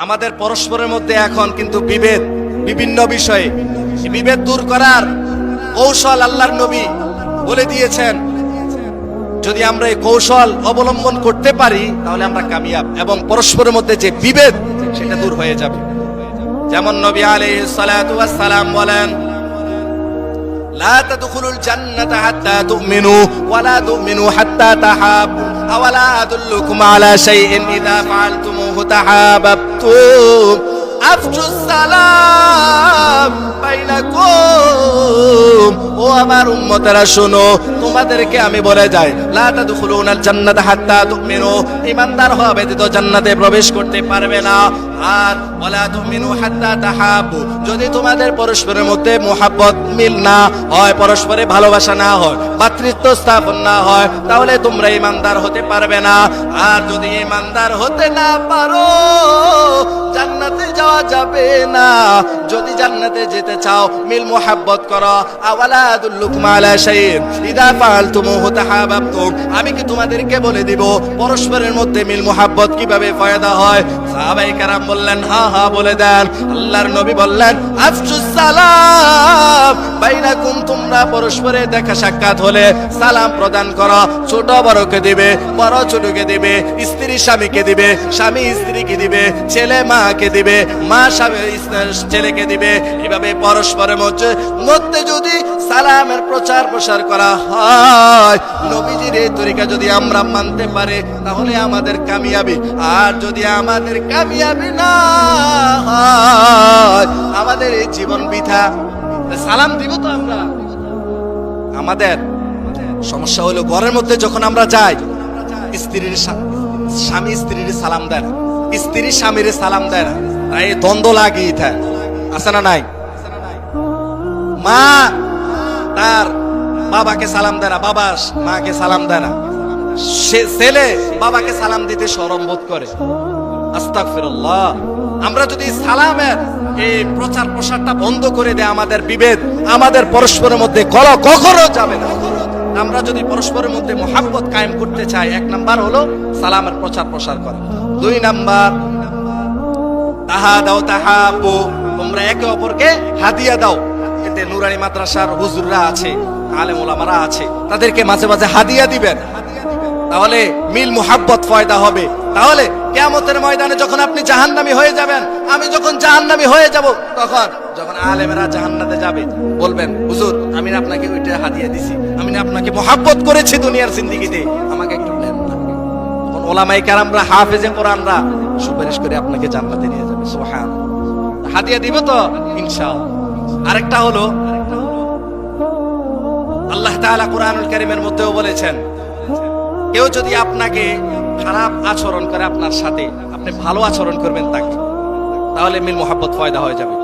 আমাদের পরস্পরের মধ্যে এখন কিন্তু বিভেদ, বিভিন্ন বিষয়ে বিভেদ দূর করার কৌশল আল্লাহর নবী বলে দিয়েছেন। যদি আমরা এই কৌশল অবলম্বন করতে পারি তাহলে আমরা কামিয়াব, এবং পরস্পরের মধ্যে যে বিভেদ সেটা দূর হয়ে যাবে। যেমন নবী আলাইহিস সালাতু ওয়াস সালাম বলেন, লা তাদখুলুল জান্নাতা হাত্তা তুমিনু ওয়া লা তুমিনু হাত্তা তাহাবু আওয়ালা আদুল্লুকুম আলা শাইইন ইযা ফাআলতুমুহু তাহাবাবতুম আফশুস সালাম বাইনাকুম। ও আমার উম্মতেরা শোনো, তোমাদেরকে আমি বলে যাই, লা তাদখুলুনাল জান্নাতা হাত্তা তুমিনু, ঈমানদার হওয়া ব্যতীত জান্নাতে প্রবেশ করতে পারবে না। আর ওয়ালা তুমিনু হাত্তা তাহাবু, যদি তোমাদের পরস্পরের মধ্যে মুহাব্বত মিল না হয়, পরস্পরে ভালোবাসা না হয়, ভাতৃত্ব স্থাপন না হয়, তাহলে তোমরা ঈমানদার হতে পারবে না। আর যদি ঈমানদার হতে না পারো জান্নাতে যাওয়া যাবে না। যদি জান্নাতে যেতে চাও মিল মুহাব্বত করো। আওয়ালা আদুল্লুকুম আলা শাইইন ইযা ফাআলতুমুহু তাহাবাবতুম, আমি কি তোমাদেরকে বলে দিব পরস্পরের মধ্যে মিল মুহাব্বত কিভাবে পয়দা হয়? সাহাবায়ে কেরাম বললেন, হ্যাঁ হ্যাঁ বলে দেন। আল্লাহর নবী বললেন, আফশুস সালাম বাইনাকুম, তোমরা পরস্পরে দেখা সাক্ষাৎ হলে সালাম প্রদান করো। ছোট বড়কে দিবে, বড় ছোটকে দিবে, স্ত্রী স্বামীকে দিবে, স্বামী স্ত্রীকে দিবে, ছেলে মাকে দিবে, মা ছেলেকে দিবে। এভাবে পরস্পরের মধ্যে যদি সালামের প্রচার প্রসার করা হয়, নবীজির এই তরিকা যদি আমরা মানতে পারি তাহলে আমাদের কামিয়াবি। আর যদি আমাদের কামিয়াবি না হয়, আমাদের এই জীবন বৃথা। সালাম দিব তো আমরা। আমাদের সমস্যা হলো ঘরের মধ্যে যখন আমরা যাই, স্বামী স্ত্রীর সালাম দেয় না, স্ত্রী স্বামীর সালাম দেয় না, তাই দ্বন্দ্ব লাগে। এটা আছে না নাই? মা তার বাবাকে সালাম দেয় না, বাবা মাকে সালাম দেয় না, ছেলে বাবাকে সালাম দিতে শরম বোধ করে। আস্তাগফিরুল্লাহ। আমরা যদি সালামের এই প্রচার প্রসারটা বন্ধ করে দেয়, আমাদের বিভেদ, আমাদের পরস্পরের মধ্যে কলহ কখনো যাবে না। আমরা যদি পরস্পরের মধ্যে মুহাব্বত কায়েম করতে চাই, এক নাম্বার হলো সালামের প্রচার প্রসার করা। দুই নাম্বার, তাহাদাও তাহাবু, তোমরা একে অপরকে হাদিয়া দাও। এতে নুরানি মাদ্রাসার হুজুররা আছে, আলেম ওলামারা আছে, তাদেরকে মাঝে মাঝে হাদিয়া দিবেন, তাহলে মিল মুহাব্বত পয়দা হবে। তাহলে কিয়ামতের ময়দানে যখন আপনি জাহান্নামী হয়ে যাবেন, আমি যখন জাহান্নামী হয়ে যাব, তখন যখন আলেমেরা জাহান্নাতে যাবে বলবেন, হুজুর আমি আপনাকে ওইটা হাদিয়া দিছি, আমি আপনাকে মুহাব্বত করেছি দুনিয়ার জিন্দেগিতে, আমাকে একটু নেন না। তখন ওলামায়ে কেরামরা, হাফেজে কোরআনরা সুপারিশ করে আপনাকে জান্নাতে নিয়ে যাবে। সুবহানাল্লাহ। হাদিয়া দিব তো ইনশাআল্লাহ। আরেকটা হলো, আল্লাহ তাআলা কুরআনুল কারীমের মধ্যেও বলেছেন, কেউ যদি আপনাকে খারাপ আচরণ করে আপনার সাথে, আপনি ভালো আচরণ করবেন তাকে, তাহলে মিল মুহাব্বত পয়দা হয়ে যাবে।